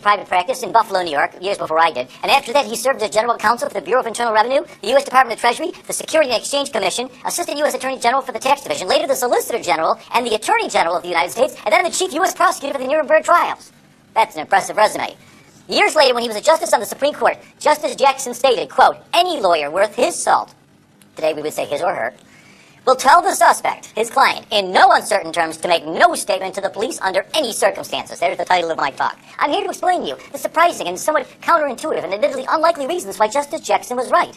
private practice in Buffalo, New York, years before I did. And after that, he served as general counsel for the Bureau of Internal Revenue, the U.S. Department of Treasury, the Security and Exchange Commission, assistant U.S. Attorney General for the Tax Division, later the Solicitor General and the Attorney General of the United States, and then the Chief U.S. Prosecutor for the Nuremberg trials. That's an impressive resume. Years later, when he was a justice on the Supreme Court, Justice Jackson stated, quote, "Any lawyer worth his salt," today we would say his or her, "will tell the suspect, his client, in no uncertain terms to make no statement to the police under any circumstances." There's the title of my talk. I'm here to explain to you the surprising and somewhat counterintuitive and admittedly unlikely reasons why Justice Jackson was right.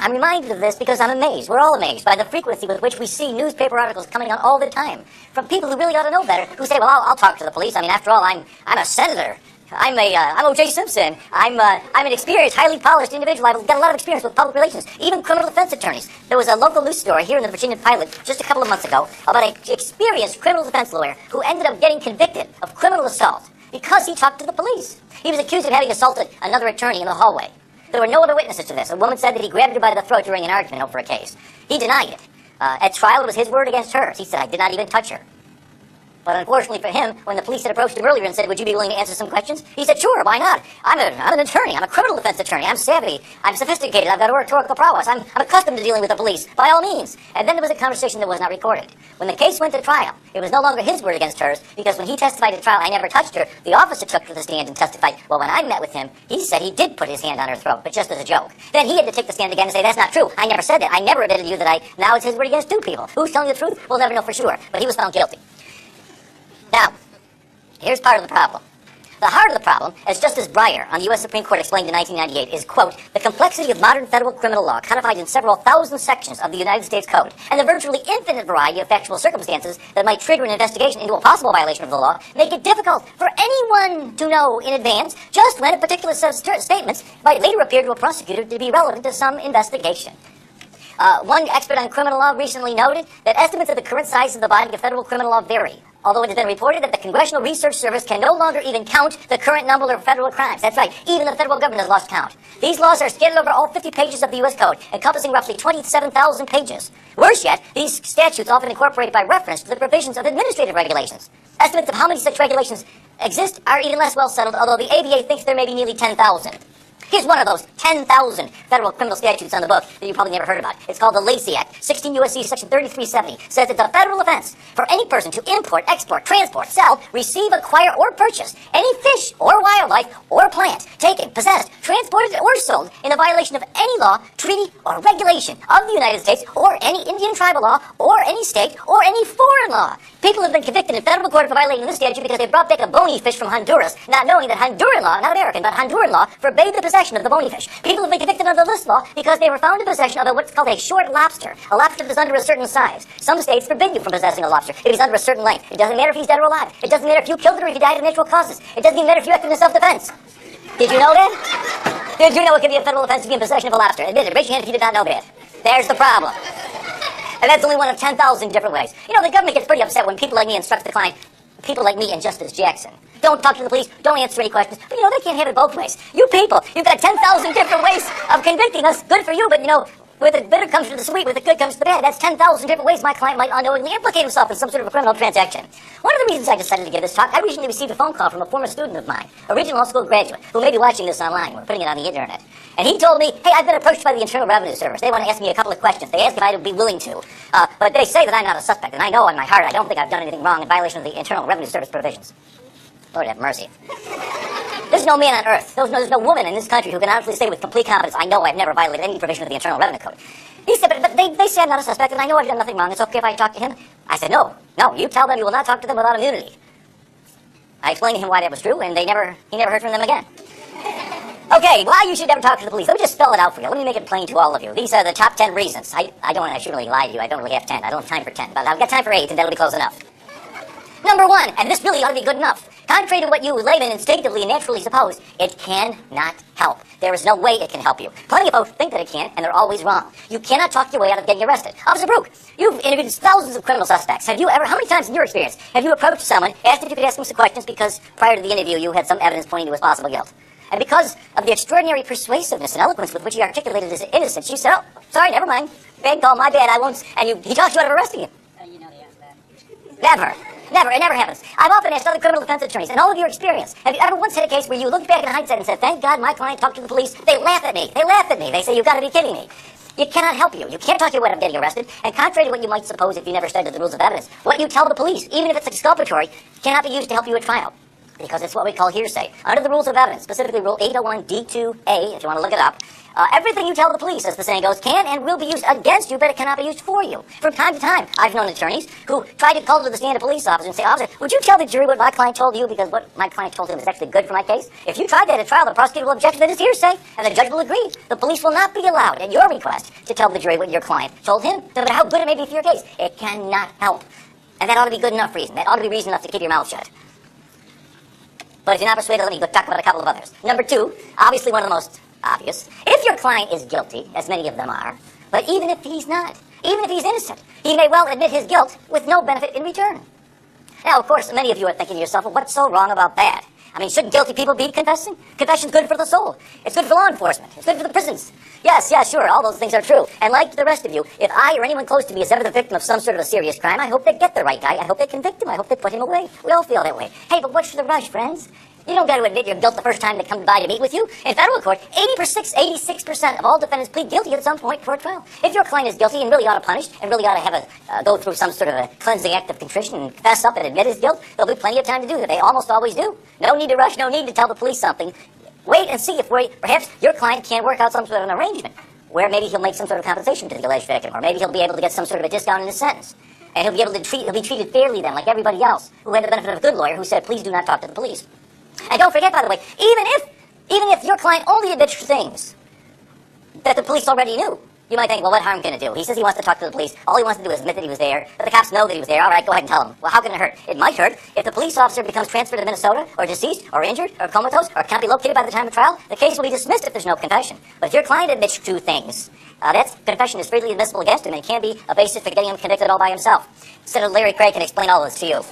I'm reminded of this because I'm amazed, we're all amazed, by the frequency with which we see newspaper articles coming out all the time from people who really ought to know better, who say, well, I'll talk to the police. I mean, after all, I'm a senator. I'm O.J. Simpson. I'm an experienced, highly polished individual. I've got a lot of experience with public relations, even criminal defense attorneys. There was a local news story here in the Virginia Pilot just a couple of months ago about an experienced criminal defense lawyer who ended up getting convicted of criminal assault because he talked to the police. He was accused of having assaulted another attorney in the hallway. There were no other witnesses to this. A woman said that he grabbed her by the throat during an argument over a case. He denied it. At trial, it was his word against hers. He said, "I did not even touch her." But unfortunately for him, when the police had approached him earlier and said, "Would you be willing to answer some questions?" he said, "Sure, why not? I'm an attorney. I'm a criminal defense attorney. I'm savvy. I'm sophisticated. I've got oratorical prowess. I'm accustomed to dealing with the police, by all means." And then there was a conversation that was not recorded. When the case went to trial, it was no longer his word against hers, because when he testified at trial, "I never touched her," the officer took to the stand and testified, "Well, when I met with him, he said he did put his hand on her throat, but just as a joke." Then he had to take the stand again and say, "That's not true. I never said that. I never admitted to you that I..." Now it's his word against two people. Who's telling the truth? We'll never know for sure. But he was found guilty. Now, here's part of the problem. The heart of the problem, as Justice Breyer on the U.S. Supreme Court explained in 1998, is, quote, "the complexity of modern federal criminal law codified in several thousand sections of the United States Code, and the virtually infinite variety of factual circumstances that might trigger an investigation into a possible violation of the law make it difficult for anyone to know in advance just when a particular set of statements might later appear to a prosecutor to be relevant to some investigation." One expert on criminal law recently noted that estimates of the current size of the body of federal criminal law vary, although it has been reported that the Congressional Research Service can no longer even count the current number of federal crimes. That's right, even the federal government has lost count. These laws are scattered over all 50 pages of the U.S. Code, encompassing roughly 27,000 pages. Worse yet, these statutes often incorporate by reference to the provisions of administrative regulations. Estimates of how many such regulations exist are even less well settled, although the ABA thinks there may be nearly 10,000. Here's one of those 10,000 federal criminal statutes on the book that you probably never heard about. It's called the Lacey Act. 16 U.S.C. Section 3370 says it's a federal offense for any person to import, export, transport, sell, receive, acquire, or purchase any fish or wildlife or plant taken, possessed, transported, or sold in a violation of any law, treaty, or regulation of the United States, or any Indian tribal law, or any state, or any foreign law. People have been convicted in federal court for violating this statute because they brought back a bony fish from Honduras, not knowing that Honduran law, not American, but Honduran law, forbade the possession of the bony fish. People have been convicted under this law because they were found in possession of what's called a short lobster, a lobster that's under a certain size. Some states forbid you from possessing a lobster if he's under a certain length. It doesn't matter if he's dead or alive. It doesn't matter if you killed it or if he died of natural causes. It doesn't even matter if you acted in self-defense. Did you know that? Did you know it can be a federal offense to be in possession of a lobster? Admit it. Raise your hand if you did not know that. There's the problem. And that's only one of 10,000 different ways. You know, the government gets pretty upset when people like me instruct the client, people like me and Justice Jackson, don't talk to the police, don't answer any questions. But, you know, they can't have it both ways. You people, you've got 10,000 different ways of convicting us. Good for you, but, you know, with the bitter comes to the sweet, with the good comes to the bad. That's 10,000 different ways my client might unknowingly implicate himself in some sort of a criminal transaction. One of the reasons I decided to give this talk, I recently received a phone call from a former student of mine, a regional law school graduate, who may be watching this online. We're putting it on the internet. And he told me, hey, I've been approached by the Internal Revenue Service. They want to ask me a couple of questions. They ask if I would be willing to. But they say that I'm not a suspect, and I know in my heart I don't think I've done anything wrong in violation of the Internal Revenue Service provisions. Lord have mercy. There's no man on earth, there's no woman in this country who can honestly say with complete confidence, I know I've never violated any provision of the Internal Revenue Code. He said, but they say I'm not a suspect, and I know I've done nothing wrong. It's okay if I talk to him? I said, no, you tell them you will not talk to them without immunity. I explained to him why that was true, and he never heard from them again. Okay, why you should never talk to the police. Let me just spell it out for you. Let me make it plain to all of you. These are the top 10 reasons. I shouldn't really lie to you. I don't really have 10. I don't have time for 10, but I've got time for 8, and that'll be close enough. Number 1, and this really ought to be good enough. Contrary to what you laymen instinctively and naturally suppose, it cannot help. There is no way it can help you. Plenty of folks think that it can, and they're always wrong. You cannot talk your way out of getting arrested. Officer Brook, you've interviewed thousands of criminal suspects. Have you ever, how many times in your experience, have you approached someone, asked if you could ask them some questions because prior to the interview you had some evidence pointing to his possible guilt? And because of the extraordinary persuasiveness and eloquence with which he articulated his innocence, you said, oh, sorry, never mind. Bad call, my bad, I won't, and he talked you out of arresting him. You know the answer to that. Never. Never. It never happens. I've often asked other criminal defense attorneys, in all of your experience, have you ever once had a case where you looked back in hindsight and said, thank God my client talked to the police? They laugh at me. They laugh at me. They say, you've got to be kidding me. It cannot help you. You can't talk your way out of getting arrested. And contrary to what you might suppose if you never studied the rules of evidence, what you tell the police, even if it's exculpatory, cannot be used to help you at trial. Because it's what we call hearsay. Under the rules of evidence, specifically Rule 801D2A, if you want to look it up, everything you tell the police, as the saying goes, can and will be used against you, but it cannot be used for you. From time to time, I've known attorneys who tried to call to the stand a police officer and say, officer, would you tell the jury what my client told you because what my client told him is actually good for my case? If you tried that at trial, the prosecutor will object that it's hearsay, and the judge will agree. The police will not be allowed, at your request, to tell the jury what your client told him, no matter how good it may be for your case. It cannot help. And that ought to be good enough reason. That ought to be reason enough to keep your mouth shut. But if you're not persuaded, let me go talk about a couple of others. Number two, obviously one of the most obvious. If your client is guilty, as many of them are, but even if he's not, even if he's innocent, he may well admit his guilt with no benefit in return. Now, of course, many of you are thinking to yourself, well, what's so wrong about that? I mean, shouldn't guilty people be confessing? Confession's good for the soul. It's good for law enforcement. It's good for the prisons. Yes, sure, all those things are true. And like the rest of you, if I or anyone close to me is ever the victim of some sort of a serious crime, I hope they get the right guy. I hope they convict him. I hope they put him away. We all feel that way. Hey, but what's the rush, friends? You don't got to admit your guilt the first time they come by to meet with you. In federal court, 86% of all defendants plead guilty at some point for a trial. If your client is guilty and really ought to punish, and really ought to have go through some sort of a cleansing act of contrition and fess up and admit his guilt, there'll be plenty of time to do that. They almost always do. No need to rush, no need to tell the police something. Wait and see if perhaps your client can work out some sort of an arrangement where maybe he'll make some sort of compensation to the alleged victim, or maybe he'll be able to get some sort of a discount in his sentence. And he'll be treated fairly then, like everybody else who had the benefit of a good lawyer who said, please do not talk to the police. And don't forget, by the way, even if your client only admits things that the police already knew, you might think, well, what harm can it do? He says he wants to talk to the police. All he wants to do is admit that he was there, but the cops know that he was there. All right, go ahead and tell them. Well, how can it hurt? It might hurt if the police officer becomes transferred to Minnesota, or deceased, or injured, or comatose, or can't be located by the time of trial. The case will be dismissed if there's no confession. But if your client admits two things, that confession is freely admissible against him and can be a basis for getting him convicted all by himself. Senator Larry Craig can explain all this to you.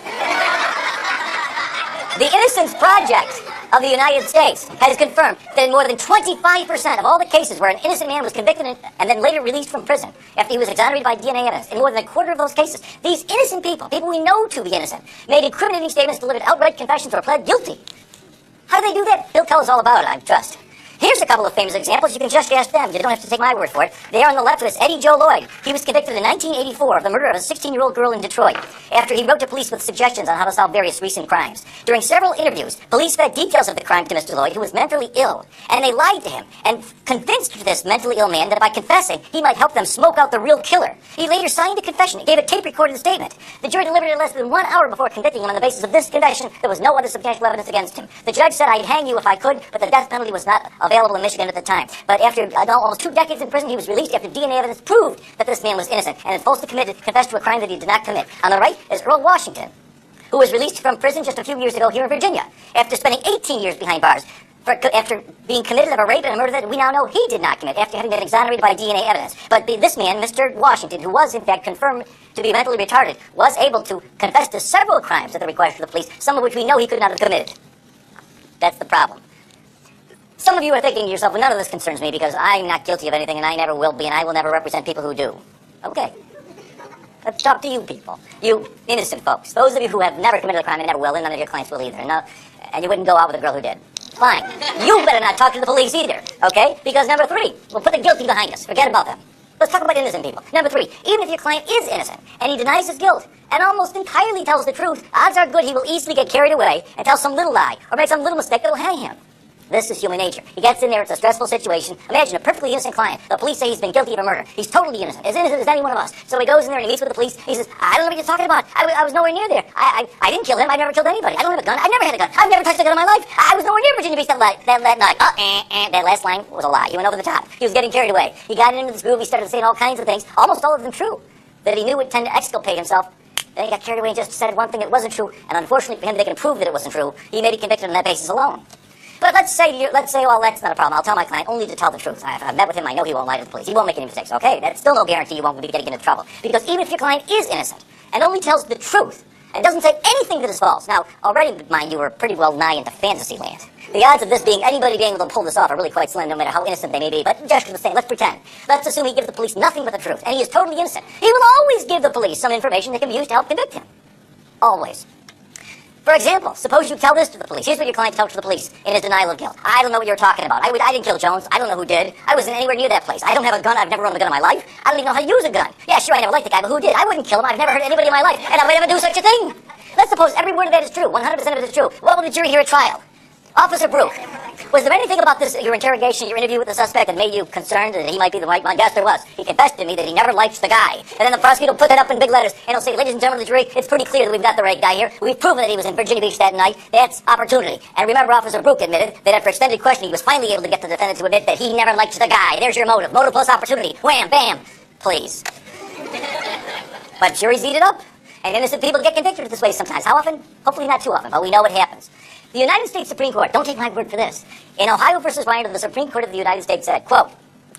The Innocence Project of the United States has confirmed that in more than 25% of all the cases where an innocent man was convicted and then later released from prison after he was exonerated by DNA evidence, in more than a quarter of those cases, these innocent people we know to be innocent, made incriminating statements, delivered outright confessions, or pled guilty. How do they do that? He'll tell us all about it, I trust. Here's a couple of famous examples. You can just ask them. You don't have to take my word for it. There on the left was Eddie Joe Lloyd. He was convicted in 1984 of the murder of a 16-year-old girl in Detroit after he wrote to police with suggestions on how to solve various recent crimes. During several interviews, police fed details of the crime to Mr. Lloyd, who was mentally ill, and they lied to him and convinced this mentally ill man that by confessing, he might help them smoke out the real killer. He later signed a confession and gave a tape-recorded statement. The jury delivered it less than 1 hour before convicting him on the basis of this confession. There was no other substantial evidence against him. The judge said, I'd hang you if I could, but the death penalty was not available in Michigan at the time. But after almost 2 decades in prison, he was released after DNA evidence proved that this man was innocent and falsely confessed to a crime that he did not commit. On the right is Earl Washington, who was released from prison just a few years ago here in Virginia after spending 18 years behind bars after being committed of a rape and a murder that we now know he did not commit after having been exonerated by DNA evidence. But this man, Mr. Washington, who was in fact confirmed to be mentally retarded, was able to confess to several crimes at the request of the police, some of which we know he could not have committed. That's the problem. Some of you are thinking to yourself, well, none of this concerns me because I'm not guilty of anything and I never will be and I will never represent people who do. Okay. Let's talk to you people. You innocent folks. Those of you who have never committed a crime and never will, and none of your clients will either. And you wouldn't go out with a girl who did. Fine. You better not talk to the police either, okay? Because number 3, we'll put the guilty behind us. Forget about them. Let's talk about innocent people. Number 3, even if your client is innocent and he denies his guilt and almost entirely tells the truth, odds are good he will easily get carried away and tell some little lie or make some little mistake that will hang him. This is human nature. He gets in there, it's a stressful situation. Imagine a perfectly innocent client. The police say he's been guilty of a murder. He's totally innocent as any one of us. So he goes in there and he meets with the police. He says, I don't know what you're talking about. I was nowhere near there. I didn't kill him. I never killed anybody. I don't have a gun. I've never had a gun. I've never touched a gun in my life. I was nowhere near Virginia Beach that night. That last line was a lie. He went over the top. He was getting carried away. He got into this groove. He started saying all kinds of things, almost all of them true, that he knew would tend to exculpate himself. Then he got carried away and just said one thing that wasn't true. And unfortunately for him, they can prove that it wasn't true. He may be convicted on that basis alone. But let's say, well, that's not a problem. I'll tell my client only to tell the truth. I've met with him. I know he won't lie to the police. He won't make any mistakes. Okay, that's still no guarantee you won't be getting into trouble. Because even if your client is innocent and only tells the truth and doesn't say anything that is false. Now, already, mind you, we're pretty well nigh into fantasy land. The odds of anybody being able to pull this off are really quite slim, no matter how innocent they may be. But just for the sake, let's pretend. Let's assume he gives the police nothing but the truth, and he is totally innocent. He will always give the police some information that can be used to help convict him. Always. For example, suppose you tell this to the police. Here's what your client tells to the police in his denial of guilt. I don't know what you're talking about. I didn't kill Jones. I don't know who did. I wasn't anywhere near that place. I don't have a gun. I've never owned a gun in my life. I don't even know how to use a gun. Yeah, sure, I never liked the guy, but who did? I wouldn't kill him. I've never hurt anybody in my life, and I would never do such a thing. Let's suppose every word of that is true. 100% of it is true. What will the jury hear at trial? Officer Brook, was there anything about this, your interrogation, your interview with the suspect that made you concerned that he might be the right one? Yes, there was. He confessed to me that he never liked the guy. And then the prosecutor will put that up in big letters, and he'll say, ladies and gentlemen of the jury, it's pretty clear that we've got the right guy here. We've proven that he was in Virginia Beach that night. That's opportunity. And remember, Officer Brook admitted that after extended questioning, he was finally able to get the defendant to admit that he never liked the guy. There's your motive. Motive plus opportunity. Wham, bam. Please. But juries eat it up. And innocent people get convicted this way sometimes. How often? Hopefully not too often, but we know what happens. The United States Supreme Court, don't take my word for this. In Ohio versus Ryan, the Supreme Court of the United States said, quote,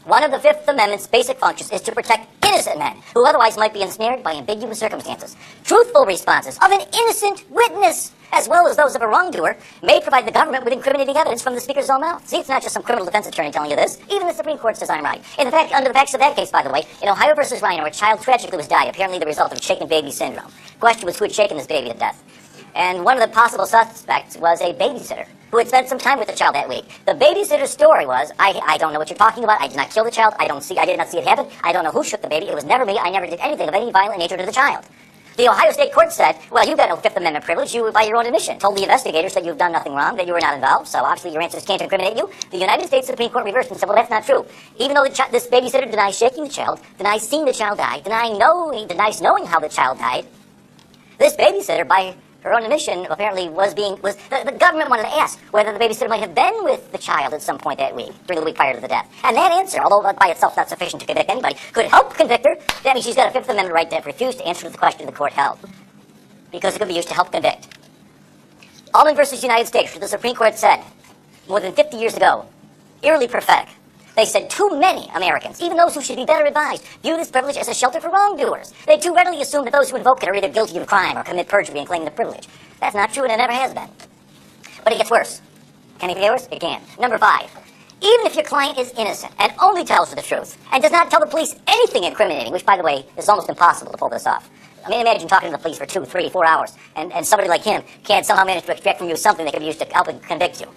one of the Fifth Amendment's basic functions is to protect innocent men who otherwise might be ensnared by ambiguous circumstances. Truthful responses of an innocent witness, as well as those of a wrongdoer, may provide the government with incriminating evidence from the speaker's own mouth. See, it's not just some criminal defense attorney telling you this. Even the Supreme Court says I'm right. In fact, under the facts of that case, by the way, in Ohio versus Ryan, a child tragically was died, apparently the result of shaken baby syndrome. The question was who had shaken this baby to death. And one of the possible suspects was a babysitter who had spent some time with the child that week. The babysitter's story was, I don't know what you're talking about. I did not kill the child. I did not see it happen. I don't know who shook the baby. It was never me. I never did anything of any violent nature to the child. The Ohio State Court said, well, you've got no Fifth Amendment privilege. You, by your own admission, told the investigators that you've done nothing wrong, that you were not involved, so obviously your answers can't incriminate you. The United States Supreme Court reversed and said, well, that's not true. Even though this babysitter denies shaking the child, denies seeing the child die, denies knowing how the child died, this babysitter, by her own admission, apparently the government wanted to ask whether the babysitter might have been with the child at some point that week, during the week prior to the death. And that answer, although by itself not sufficient to convict anybody, could help convict her. That means she's got a Fifth Amendment right to refuse to answer the question the court held, because it could be used to help convict. Allman versus United States, the Supreme Court said, more than 50 years ago, eerily prophetic. They said too many Americans, even those who should be better advised, view this privilege as a shelter for wrongdoers. They too readily assume that those who invoke it are either guilty of crime or commit perjury and claim the privilege. That's not true, and it never has been. But it gets worse. Can it get worse? It can. Number 5. Even if your client is innocent and only tells the truth and does not tell the police anything incriminating, which, by the way, is almost impossible to pull this off. I mean, imagine talking to the police for 2, 3, 4 hours, and somebody like him can't somehow manage to extract from you something that could be used to help convict you.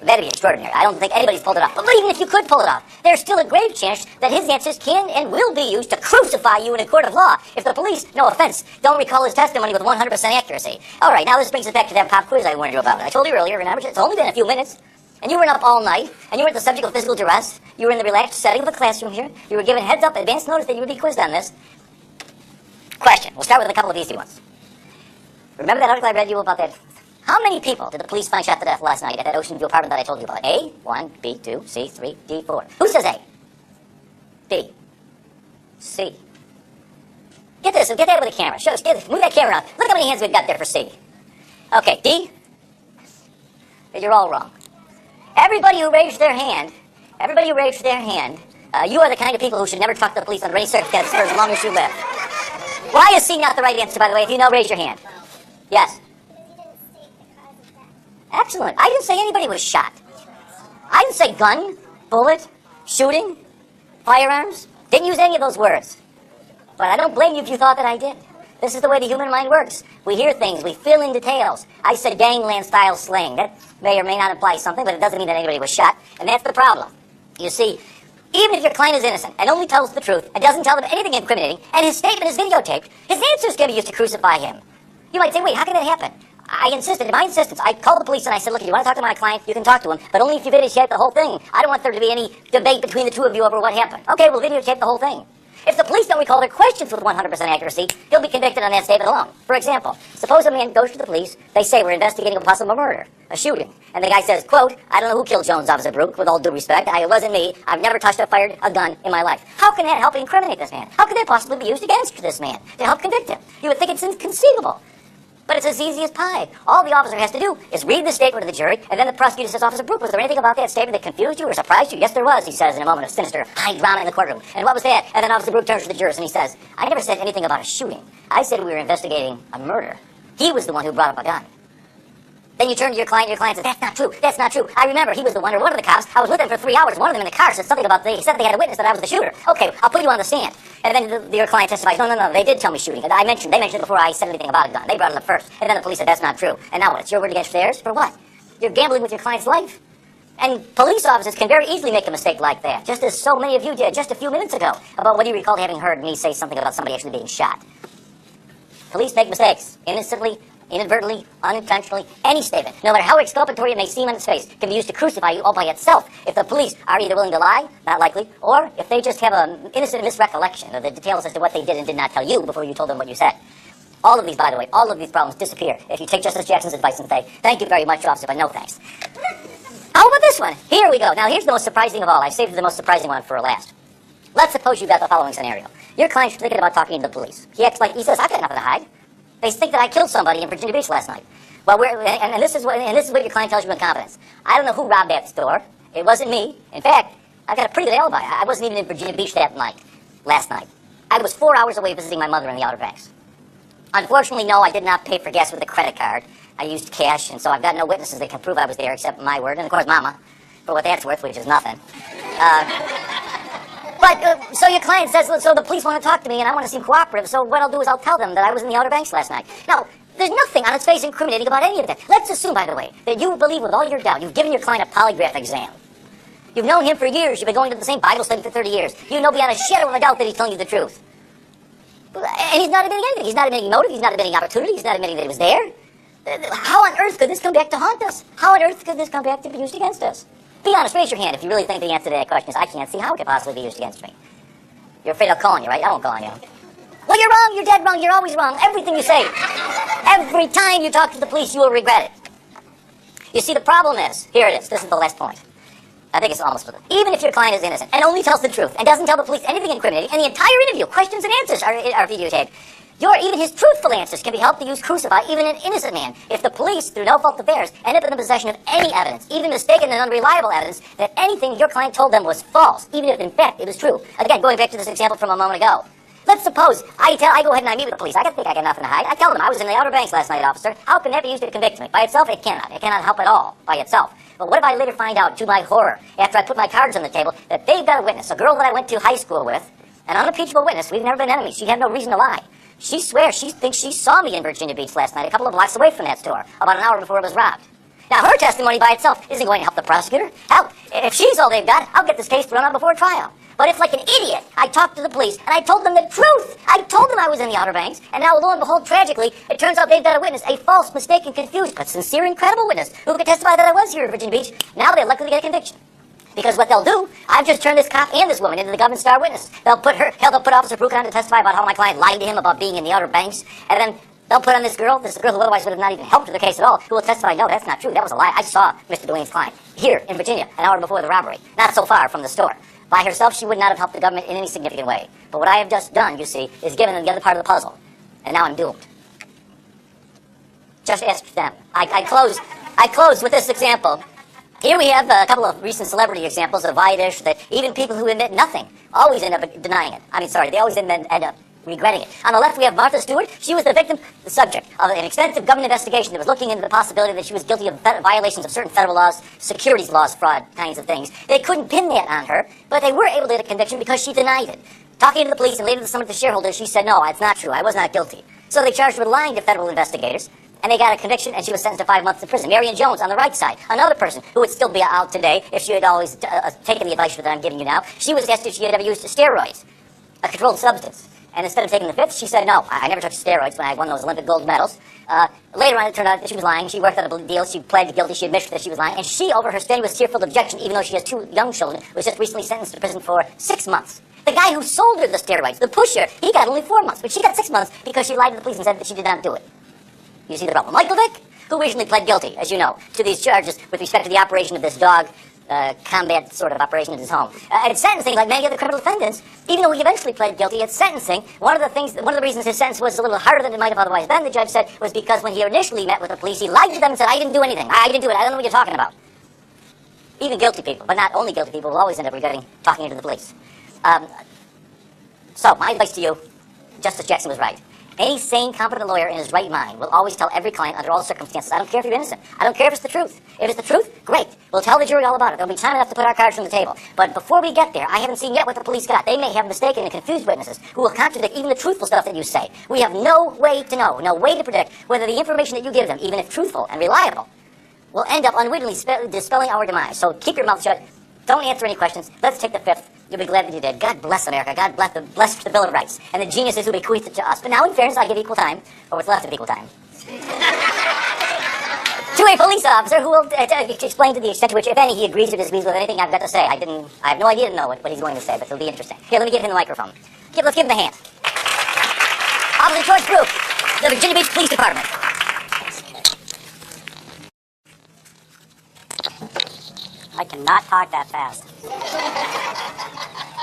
That'd be extraordinary. I don't think anybody's pulled it off. But even if you could pull it off, there's still a grave chance that his answers can and will be used to crucify you in a court of law if the police, no offense, don't recall his testimony with 100% accuracy. All right, now this brings us back to that pop quiz I warned you about. I told you earlier, remember, it's only been a few minutes, and you were up all night, and you were the subject of physical duress. You were in the relaxed setting of a classroom here. You were given heads up, advance notice that you would be quizzed on this. Question. We'll start with a couple of easy ones. Remember that article I read you about that? How many people did the police find shot to death last night at that Ocean View apartment that I told you about? A, 1, B, 2, C, 3, D, 4. Who says A? B. C. Get this, get that with the camera. Move that camera around. Look how many hands we've got there for C. Okay, D? You're all wrong. Everybody who raised their hand, you are the kind of people who should never talk to the police under any circumstances for as long as you live. Why is C not the right answer, by the way? If you know, raise your hand. Yes. Excellent. I didn't say anybody was shot. I didn't say gun, bullet, shooting, firearms. Didn't use any of those words. But I don't blame you if you thought that I did. This is the way the human mind works. We hear things, we fill in details. I said gangland-style slang. That may or may not imply something, but it doesn't mean that anybody was shot. And that's the problem. You see, even if your client is innocent and only tells the truth and doesn't tell them anything incriminating, and his statement is videotaped, his answers can be used to crucify him. You might say, wait, how can that happen? I insisted, my insistence, I called the police and I said, look, if you want to talk to my client, you can talk to him, but only if you videotape the whole thing. I don't want there to be any debate between the two of you over what happened. Okay, we'll videotape the whole thing. If the police don't recall their questions with 100% accuracy, he'll be convicted on that statement alone. For example, suppose a man goes to the police, they say we're investigating a possible murder, a shooting, and the guy says, quote, I don't know who killed Jones, Officer Brook, with all due respect, it wasn't me, I've never touched or fired a gun in my life. How can that help incriminate this man? How can that possibly be used against this man to help convict him? You would think it's inconceivable. But it's as easy as pie. All the officer has to do is read the statement to the jury, and then the prosecutor says, Officer Brook, was there anything about that statement that confused you or surprised you? Yes, there was, he says in a moment of sinister high drama in the courtroom. And what was that? And then Officer Brook turns to the jurors and he says, I never said anything about a shooting. I said we were investigating a murder. He was the one who brought up a gun. Then you turn to your client says, that's not true, that's not true. I remember, he was the one, or one of the cops, I was with him for 3 hours, one of them in the car said something about, they said they had a witness that I was the shooter. Okay, I'll put you on the stand. And then your client testifies, no, they did tell me shooting. They mentioned it before I said anything about a gun. They brought it up first. And then the police said, that's not true. And now what, it's your word against theirs? For what? You're gambling with your client's life. And police officers can very easily make a mistake like that, just as so many of you did just a few minutes ago, about what you recall having heard me say something about somebody actually being shot. Police make mistakes, innocently, inadvertently, unintentionally. Any statement, no matter how exculpatory it may seem on its face, can be used to crucify you all by itself if the police are either willing to lie, not likely, or if they just have an innocent misrecollection of the details as to what they did and did not tell you before you told them what you said. All of these, by the way, all of these problems disappear if you take Justice Jackson's advice and say, thank you very much, officer, but no thanks. How about this one? Here we go. Now, here's the most surprising of all. I saved the most surprising one for last. Let's suppose you've got the following scenario. Your client's thinking about talking to the police. He acts like, he says, I've got nothing to hide. They think that I killed somebody in Virginia Beach last night. Well, and this is what your client tells you in confidence. I don't know who robbed that store. It wasn't me. In fact, I've got a pretty good alibi. I wasn't even in Virginia Beach last night. I was 4 hours away visiting my mother in the Outer Banks. Unfortunately, no, I did not pay for gas with a credit card. I used cash, and so I've got no witnesses that can prove I was there except my word, and of course Mama, for what that's worth, which is nothing. So your client says, so the police want to talk to me, and I want to seem cooperative, so what I'll do is I'll tell them that I was in the Outer Banks last night. Now, there's nothing on its face incriminating about any of that. Let's assume, by the way, that you believe with all your doubt, you've given your client a polygraph exam. You've known him for years, you've been going to the same Bible study for 30 years. You know beyond a shadow of a doubt that he's telling you the truth. And he's not admitting anything. He's not admitting motive, he's not admitting opportunity, he's not admitting that he was there. How on earth could this come back to haunt us? How on earth could this come back to be used against us? Be honest, raise your hand if you really think the answer to that question is, I can't see how it could possibly be used against me. You're afraid I'll call on you, right? I won't call on you. Well, you're wrong, you're dead wrong, you're always wrong. Everything you say, every time you talk to the police, you will regret it. You see, the problem is, here it is, this is the last point. I think it's almost, even if your client is innocent and only tells the truth and doesn't tell the police anything incriminating, and the entire interview, questions and answers are videotaped, even his truthful answers can be helped to use crucify even an innocent man if the police, through no fault of theirs, end up in the possession of any evidence, even mistaken and unreliable evidence, that anything your client told them was false, even if in fact it was true. Again, going back to this example from a moment ago. Let's suppose I go ahead and I meet with the police. I think I got nothing to hide. I tell them I was in the Outer Banks last night, officer. How can that be used to convict me? By itself, it cannot. It cannot help at all by itself. But what if I later find out, to my horror, after I put my cards on the table, that they've got a witness, a girl that I went to high school with, an unimpeachable witness. We've never been enemies. She'd have no reason to lie. She swears she thinks she saw me in Virginia Beach last night, a couple of blocks away from that store, about an hour before it was robbed. Now, her testimony by itself isn't going to help the prosecutor. Hell, if she's all they've got, I'll get this case thrown out before trial. But if, like an idiot, I talked to the police, and I told them the truth. I told them I was in the Outer Banks, and now, lo and behold, tragically, it turns out they've got a witness, a false, mistaken, confused, but sincere and credible witness, who could testify that I was here in Virginia Beach. Now they're likely to get a conviction. Because what they'll do, I've just turned this cop and this woman into the government star witness. They'll put Officer Brooke on to testify about how my client lied to him about being in the Outer Banks, and then they'll put on this girl who otherwise would have not even helped the case at all, who will testify, no, that's not true, that was a lie. I saw Mr. Duane's client here in Virginia an hour before the robbery, not so far from the store. By herself, she would not have helped the government in any significant way. But what I have just done, you see, is given them the other part of the puzzle. And now I'm doomed. Just ask them. I close with this example. Here we have a couple of recent celebrity examples of Vidish that even people who admit nothing always end up denying it. They always end up regretting it. On the left, we have Martha Stewart. She was the subject of an extensive government investigation that was looking into the possibility that she was guilty of violations of certain federal laws, securities laws, fraud kinds of things. They couldn't pin that on her, but they were able to get a conviction because she denied it. Talking to the police and later to some of the shareholders, she said, no, it's not true. I was not guilty. So they charged her with lying to federal investigators, and they got a conviction, and she was sentenced to 5 months in prison. Marion Jones, on the right side, another person who would still be out today if she had always taken the advice that I'm giving you now. She was asked if she had ever used steroids, a controlled substance. And instead of taking the fifth, she said, no, I never took steroids when I won those Olympic gold medals. Later on, it turned out that she was lying. She worked out a deal. She pled guilty. She admitted that she was lying. And she, over her strenuous, tearful objection, even though she has 2 young children, was just recently sentenced to prison for 6 months. The guy who sold her the steroids, the pusher, he got only 4 months. But she got 6 months because she lied to the police and said that she did not do it. You see the problem. Michael Vick, who recently pled guilty, as you know, to these charges with respect to the operation of this dog combat sort of operation at his home. At sentencing, like many other criminal defendants, even though he eventually pled guilty at sentencing, one of the reasons his sentence was a little harder than it might have otherwise been, the judge said, was because when he initially met with the police, he lied to them and said, I didn't do anything. I didn't do it. I don't know what you're talking about. Even guilty people, but not only guilty people, will always end up regretting talking to the police. So, my advice to you, Justice Jackson was right. Any sane, competent lawyer in his right mind will always tell every client under all circumstances, I don't care if you're innocent. I don't care if it's the truth. If it's the truth, great. We'll tell the jury all about it. There'll be time enough to put our cards on the table. But before we get there, I haven't seen yet what the police got. They may have mistaken and confused witnesses who will contradict even the truthful stuff that you say. We have no way to know, no way to predict whether the information that you give them, even if truthful and reliable, will end up unwittingly dispelling our demise. So keep your mouth shut. Don't answer any questions. Let's take the fifth. You'll be glad that you did. God bless America. God bless the Bill of Rights and the geniuses who bequeathed it to us. But now, in fairness, I give equal time, or what's left of equal time, to a police officer who will explain to the extent to which, if any, he agrees or disagrees with anything I've got to say. I have no idea to know what he's going to say, but it'll be interesting. Here, let me give him the microphone. Let's give him the hand. Officer George Group, the Virginia Beach Police Department. I cannot talk that fast.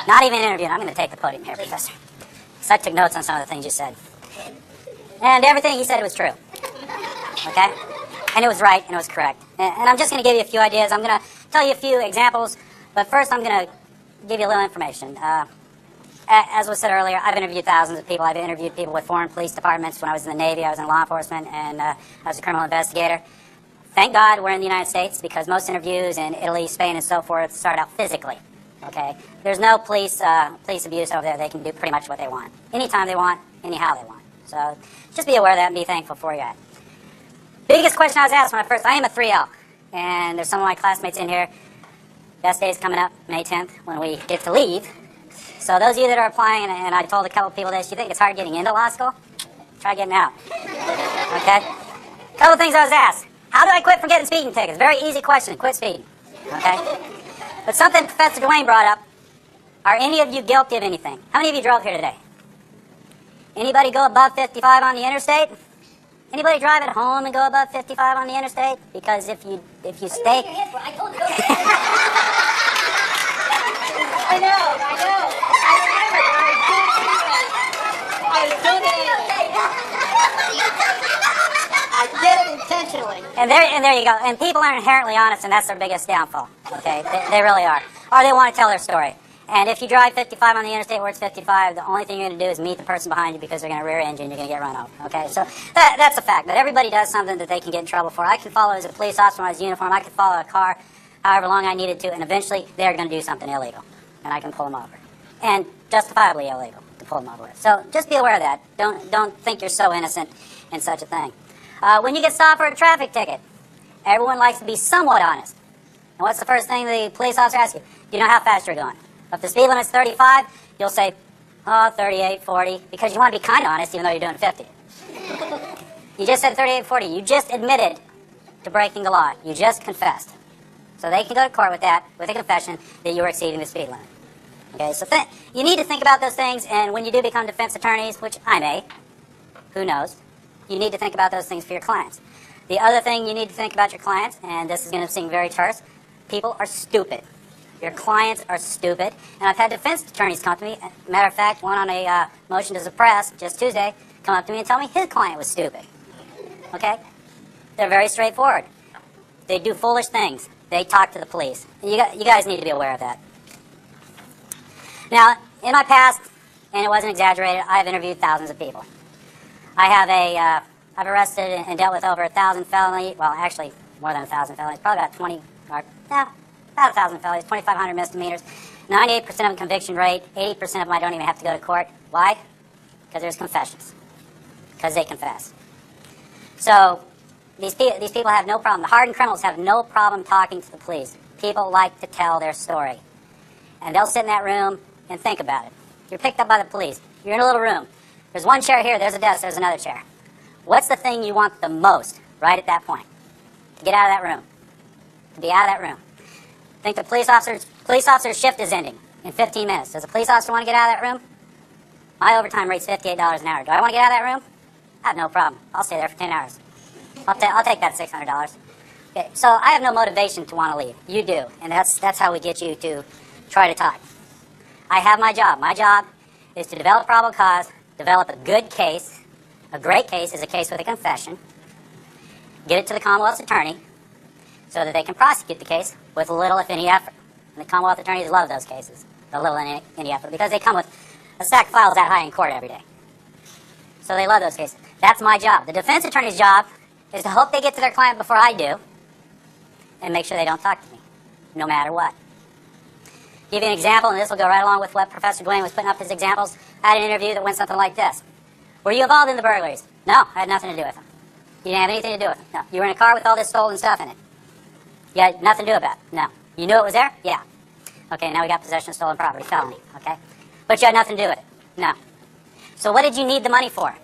Not even interviewing. I'm going to take the podium here, Professor. So I took notes on some of the things you said. And everything he said was true. Okay? And it was right, and it was correct. And I'm just going to give you a few ideas. I'm going to tell you a few examples, but first I'm going to give you a little information. As was said earlier, I've interviewed thousands of people. I've interviewed people with foreign police departments. When I was in the Navy, I was in law enforcement, and I was a criminal investigator. Thank God we're in the United States, because most interviews in Italy, Spain, and so forth start out physically. Okay? There's no police abuse over there. They can do pretty much what they want. Anytime they want, anyhow they want. So just be aware of that and be thankful for you. Biggest question I was asked when I am a 3L, and there's some of my classmates in here. Best day is coming up, May 10th, when we get to leave. So those of you that are applying, and I told a couple people this, you think it's hard getting into law school? Try getting out. Okay? A couple things I was asked. How do I quit from getting speeding tickets? Very easy question. Quit speeding. Okay? But something Professor Duane brought up. Are any of you guilty of anything? How many of you drove here today? Anybody go above 55 on the interstate? Anybody drive at home and go above 55 on the interstate? Because if you stay... I told you. I know. I did it intentionally. And there you go. And people are inherently honest, and that's their biggest downfall. Okay, they really are. Or they want to tell their story. And if you drive 55 on the interstate where it's 55, the only thing you're going to do is meet the person behind you because they're going to rear end you and you're going to get run over. Okay, so that's a fact. But everybody does something that they can get in trouble for. I can follow as a police officer when I was in uniform. I could follow a car however long I needed to, and eventually they're going to do something illegal, and I can pull them over, and justifiably illegal to pull them over with. So just be aware of that. Don't think you're so innocent in such a thing. When you get stopped for a traffic ticket, everyone likes to be somewhat honest. And what's the first thing the police officer asks you? Do you know how fast you're going? If the speed limit's 35, you'll say, 38, 40, because you want to be kind of honest even though you're doing 50. You just said 38, 40. You just admitted to breaking the law. You just confessed. So they can go to court with that, with a confession that you were exceeding the speed limit. Okay, so you need to think about those things, and when you do become defense attorneys, which I may, who knows, you need to think about those things for your clients. The other thing you need to think about your clients, and this is going to seem very terse, people are stupid. Your clients are stupid. And I've had defense attorneys come to me. Matter of fact, one on a motion to suppress just Tuesday come up to me and tell me his client was stupid. Okay? They're very straightforward. They do foolish things. They talk to the police. And you guys need to be aware of that. Now, in my past, and it wasn't exaggerated, I've interviewed thousands of people. I've arrested and dealt with over 1,000 felonies. Well, actually, more than 1,000 felonies. Probably about 20, about 1,000 felonies, 2,500 misdemeanors, 98% of them conviction rate, 80% of them I don't even have to go to court. Why? Because there's confessions. Because they confess. So these people have no problem. The hardened criminals have no problem talking to the police. People like to tell their story. And they'll sit in that room and think about it. You're picked up by the police. You're in a little room. There's one chair here, there's a desk, there's another chair. What's the thing you want the most right at that point? To get out of that room. To be out of that room. Think the police officer's shift is ending in 15 minutes. Does a police officer want to get out of that room? My overtime rate's $58 an hour. Do I want to get out of that room? I have no problem. I'll stay there for 10 hours. I'll take that $600. Okay, so I have no motivation to want to leave. You do, and that's how we get you to try to talk. I have my job. My job is to develop probable cause, develop a good case. A great case is a case with a confession. Get it to the Commonwealth's attorney so that they can prosecute the case with little, if any, effort. And the Commonwealth attorneys love those cases, the little, any effort, because they come with a stack of files that high in court every day. So they love those cases. That's my job. The defense attorney's job is to hope they get to their client before I do and make sure they don't talk to me, no matter what. Give you an example, and this will go right along with what Professor Duane was putting up his examples. I had an interview that went something like this. Were you involved in the burglaries? No, I had nothing to do with them. You didn't have anything to do with them? No. You were in a car with all this stolen stuff in it? You had nothing to do with that? No. You knew it was there? Yeah. Okay, now we got possession of stolen property, felony, okay? But you had nothing to do with it? No. So what did you need the money for?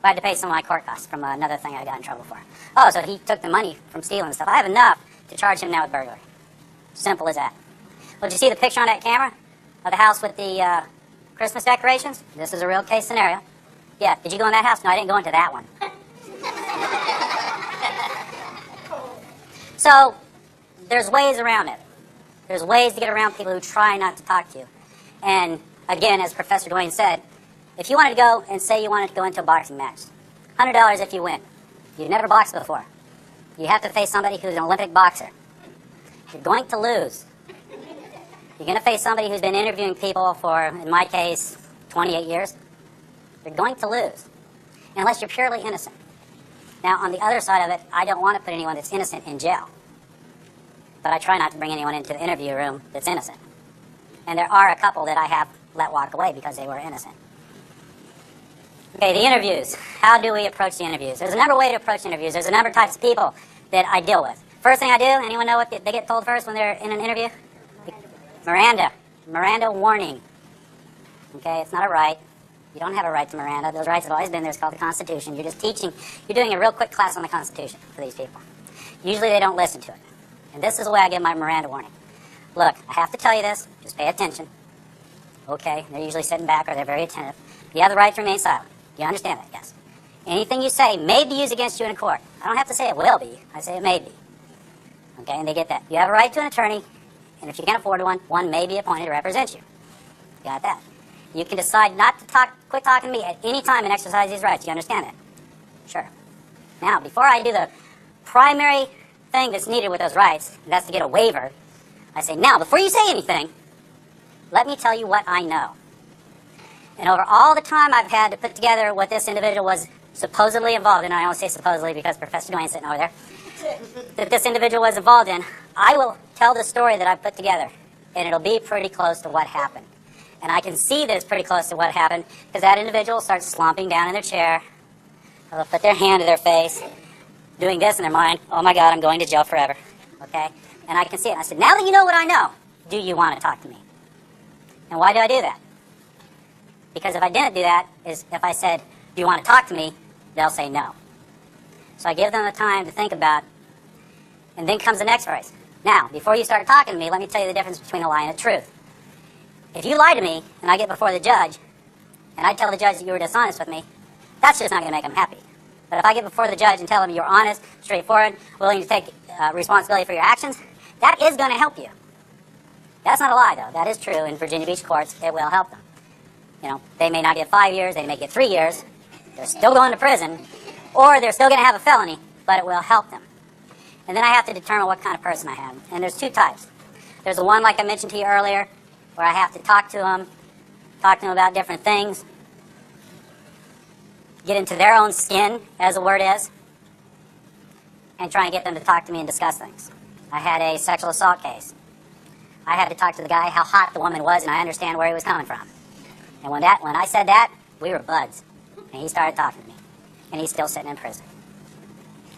I had to pay some of my court costs from another thing I got in trouble for. Oh, so he took the money from stealing stuff. I have enough to charge him now with burglary. Simple as that. Well, did you see the picture on that camera of the house with the Christmas decorations? This is a real case scenario. Yeah, did you go in that house? No, I didn't go into that one. So, there's ways around it. There's ways to get around people who try not to talk to you. And, again, as Professor Duane said, if you wanted to go and say you wanted to go into a boxing match, $100 if you win. You've never boxed before. You have to face somebody who's an Olympic boxer. You're going to lose. You're going to face somebody who's been interviewing people for, in my case, 28 years. You're going to lose, unless you're purely innocent. Now, on the other side of it, I don't want to put anyone that's innocent in jail. But I try not to bring anyone into the interview room that's innocent. And there are a couple that I have let walk away because they were innocent. Okay, the interviews. How do we approach the interviews? There's a number of ways to approach interviews. There's a number of types of people that I deal with. First thing I do, anyone know what they get told first when they're in an interview? Miranda warning. Okay, it's not a right. You don't have a right to Miranda. Those rights have always been there. It's called the Constitution. You're just teaching, you're doing a real quick class on the Constitution for these people. Usually they don't listen to it. And this is the way I give my Miranda warning. Look, I have to tell you this. Just pay attention. Okay, they're usually sitting back or they're very attentive. You have the right to remain silent. You understand that? Yes. Anything you say may be used against you in a court. I don't have to say it will be. I say it may be. Okay, and they get that. You have a right to an attorney, and if you can't afford one may be appointed to represent you. Got that? You can decide not to quit talking to me at any time and exercise these rights. You understand that? Sure. Now, before I do the primary thing that's needed with those rights, and that's to get a waiver, I say, now, before you say anything, let me tell you what I know. And over all the time I've had to put together what this individual was supposedly involved in, and I only say supposedly because Professor Duane's sitting over there, that this individual was involved in, I will tell the story that I've put together, and it'll be pretty close to what happened. And I can see that it's pretty close to what happened because that individual starts slumping down in their chair. They'll put their hand to their face, doing this in their mind, oh my God, I'm going to jail forever. Okay? And I can see it. And I said, now that you know what I know, do you want to talk to me? And why do I do that? Because if I didn't do that, is if I said, do you want to talk to me, they'll say no. So I give them the time to think about it, and then comes the next phrase. Now, before you start talking to me, let me tell you the difference between a lie and a truth. If you lie to me, and I get before the judge, and I tell the judge that you were dishonest with me, that's just not going to make them happy. But if I get before the judge and tell him you're honest, straightforward, willing to take responsibility for your actions, that is going to help you. That's not a lie, though. That is true. In Virginia Beach courts, it will help them. You know, they may not get 5 years, they may get 3 years. They're still going to prison, or they're still going to have a felony, but it will help them. And then I have to determine what kind of person I am. And there's two types. There's the one, like I mentioned to you earlier, where I have to talk to them about different things, get into their own skin, as the word is, and try and get them to talk to me and discuss things. I had a sexual assault case. I had to talk to the guy how hot the woman was, and I understand where he was coming from. And when I said that, we were buds. And he started talking to me. And he's still sitting in prison.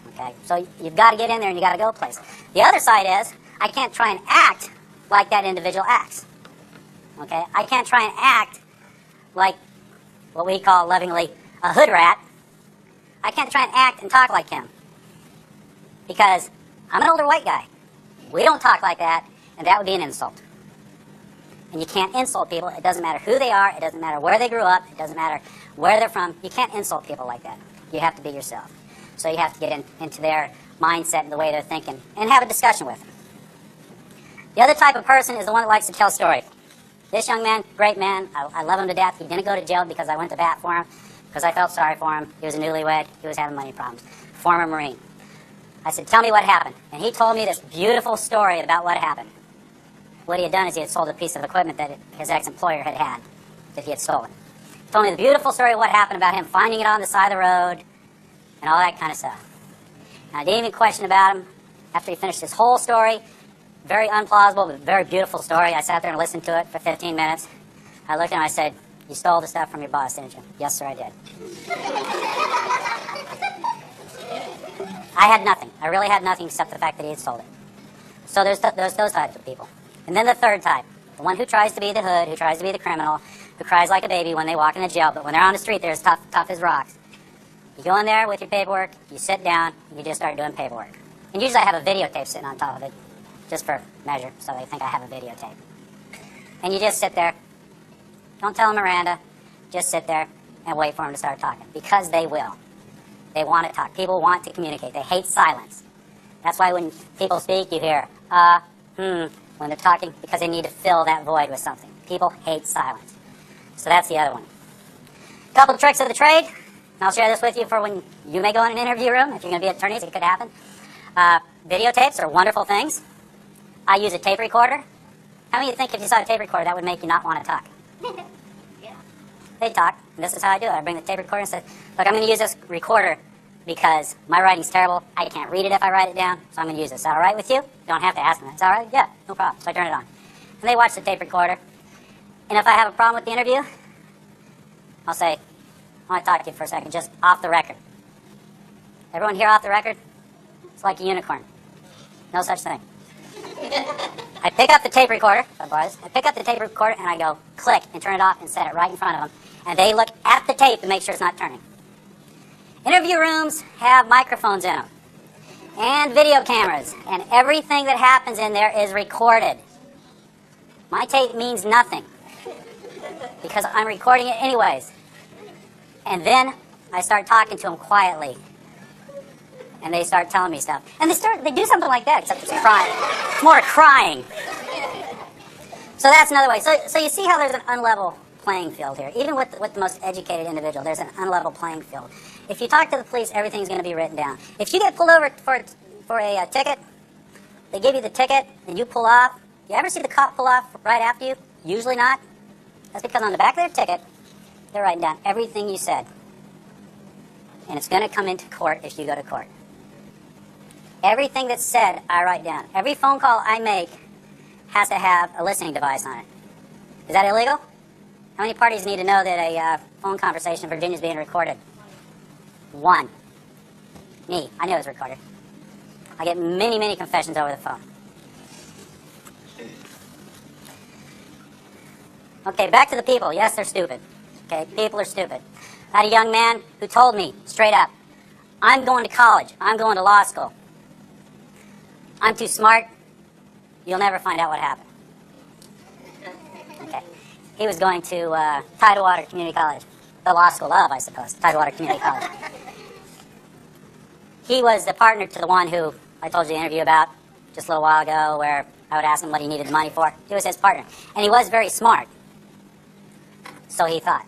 Okay? So you've got to get in there and you've got to go place. The other side is, I can't try and act like that individual acts. Okay? I can't try and act like what we call lovingly a hood rat. I can't try and act and talk like him. Because I'm an older white guy. We don't talk like that, and that would be an insult. And you can't insult people. It doesn't matter who they are. It doesn't matter where they grew up. It doesn't matter where they're from. You can't insult people like that. You have to be yourself. So you have to get into their mindset and the way they're thinking and have a discussion with them. The other type of person is the one that likes to tell stories. This young man, great man. I love him to death. He didn't go to jail because I went to bat for him, because I felt sorry for him. He was a newlywed. He was having money problems. Former Marine. I said, tell me what happened. And he told me this beautiful story about what happened. What he had done is he had sold a piece of equipment that his ex-employer had that he had stolen. Told me the beautiful story of what happened about him finding it on the side of the road and all that kind of stuff. And I didn't even question about him after he finished his whole story. Very unplausible, but very beautiful story. I sat there and listened to it for 15 minutes. I looked at him and I said, "You stole the stuff from your boss, didn't you?" "Yes, sir, I did." I had nothing. I really had nothing except the fact that he had sold it. So there's those types of people. And then the third type, the one who tries to be the hood, who tries to be the criminal, who cries like a baby when they walk into jail, but when they're on the street, they're as tough as rocks. You go in there with your paperwork, you sit down, and you just start doing paperwork. And usually I have a videotape sitting on top of it, just for measure, so they think I have a videotape. And you just sit there. Don't tell them Miranda. Just sit there and wait for them to start talking, because they will. They want to talk. People want to communicate. They hate silence. That's why when people speak, you hear, when they're talking, because they need to fill that void with something. People hate silence. So that's the other one. A couple of tricks of the trade, and I'll share this with you for when you may go in an interview room. If you're going to be attorneys, it could happen. Videotapes are wonderful things. I use a tape recorder. How many of you think if you saw a tape recorder, that would make you not want to talk? Yeah. They talk, and this is how I do it. I bring the tape recorder and say, "Look, I'm going to use this recorder because my writing's terrible. I can't read it if I write it down, so I'm going to use this. Is that all right with you?" You don't have to ask them. "It's all right?" "Yeah, no problem." So I turn it on. And they watch the tape recorder. And if I have a problem with the interview, I'll say, "I want to talk to you for a second, just off the record." Everyone here off the record? It's like a unicorn. No such thing. I pick up the tape recorder, I pick up the tape recorder and I go click and turn it off and set it right in front of them. And they look at the tape to make sure it's not turning. Interview rooms have microphones in them and video cameras, and everything that happens in there is recorded. My tape means nothing because I'm recording it anyways. And then I start talking to them quietly. And they start telling me stuff. And they do something like that, except it's crying. It's more crying. So that's another way. So you see how there's an unlevel playing field here. Even with the most educated individual, there's an unlevel playing field. If you talk to the police, everything's going to be written down. If you get pulled over for a ticket, they give you the ticket, and you pull off. You ever see the cop pull off right after you? Usually not. That's because on the back of their ticket, they're writing down everything you said. And it's going to come into court if you go to court. Everything that's said, I write down. Every phone call I make has to have a listening device on it. Is that illegal? How many parties need to know that a phone conversation in Virginia is being recorded? One. Me. I knew it was recorded. I get many, many confessions over the phone. Okay, back to the people. Yes, they're stupid. Okay, people are stupid. I had a young man who told me straight up, "I'm going to college. I'm going to law school. I'm too smart. You'll never find out what happened." Okay. He was going to Tidewater Community College. The law school of, I suppose. Tidewater Community College. He was the partner to the one who I told you the interview about just a little while ago, where I would ask him what he needed the money for. He was his partner. And he was very smart. So he thought.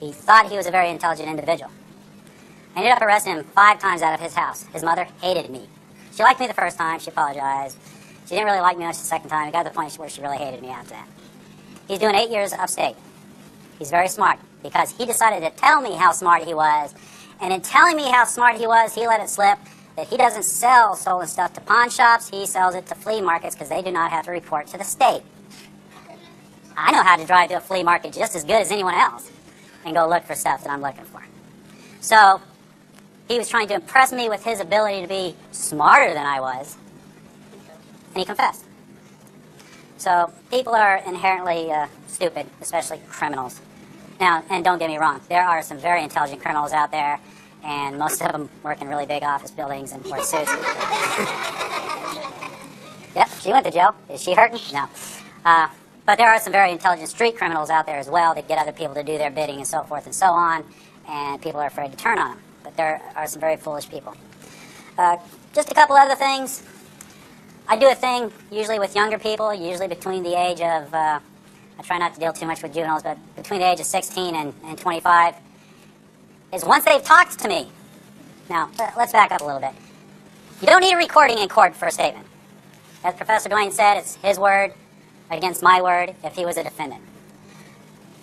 He thought he was a very intelligent individual. I ended up arresting him 5 times out of his house. His mother hated me. She liked me the first time. She apologized. She didn't really like me much the second time. It got to the point where she really hated me after that. He's doing 8 years upstate. He's very smart because he decided to tell me how smart he was. And in telling me how smart he was, he let it slip that he doesn't sell stolen stuff to pawn shops. He sells it to flea markets because they do not have to report to the state. I know how to drive to a flea market just as good as anyone else and go look for stuff that I'm looking for. So he was trying to impress me with his ability to be smarter than I was, and he confessed. So people are inherently stupid, especially criminals. Now, and don't get me wrong, there are some very intelligent criminals out there, and most of them work in really big office buildings and wear suits. Yep, she went to jail. Is she hurting? No. But there are some very intelligent street criminals out there as well that get other people to do their bidding and so forth and so on, and people are afraid to turn on them. But there are some very foolish people. Just a couple other things. I do a thing usually with younger people, usually between the age of, I try not to deal too much with juveniles, but between the age of 16 and 25, is once they've talked to me. Now, let's back up a little bit. You don't need a recording in court for a statement. As Professor Duane said, it's his word against my word if he was a defendant.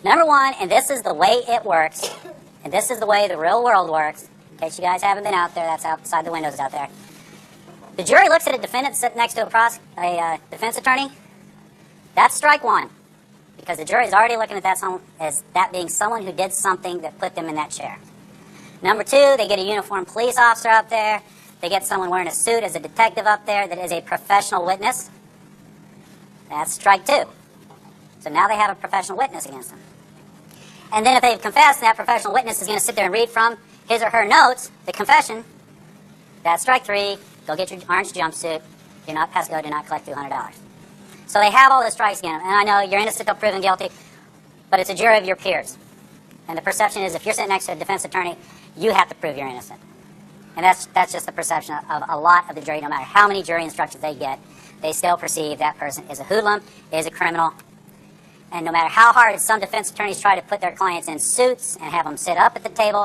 Number one, and this is the way it works, and this is the way the real world works, in case you guys haven't been out there, that's outside the windows out there. The jury looks at a defendant sitting next to a defense attorney. That's strike one, because the jury is already looking at that as that being someone who did something that put them in that chair. Number two, they get a uniformed police officer up there. They get someone wearing a suit as a detective up there that is a professional witness. That's strike two. So now they have a professional witness against them. And then if they've confessed, that professional witness is going to sit there and read from his or her notes, the confession. That's strike three. Go get your orange jumpsuit. Do not pass go. Do not collect $200. So they have all the strikes against them. And I know you're innocent until proven guilty, but it's a jury of your peers. And the perception is if you're sitting next to a defense attorney, you have to prove you're innocent. And that's just the perception of a lot of the jury. No matter how many jury instructions they get, they still perceive that person is a hoodlum, is a criminal. And no matter how hard some defense attorneys try to put their clients in suits and have them sit up at the table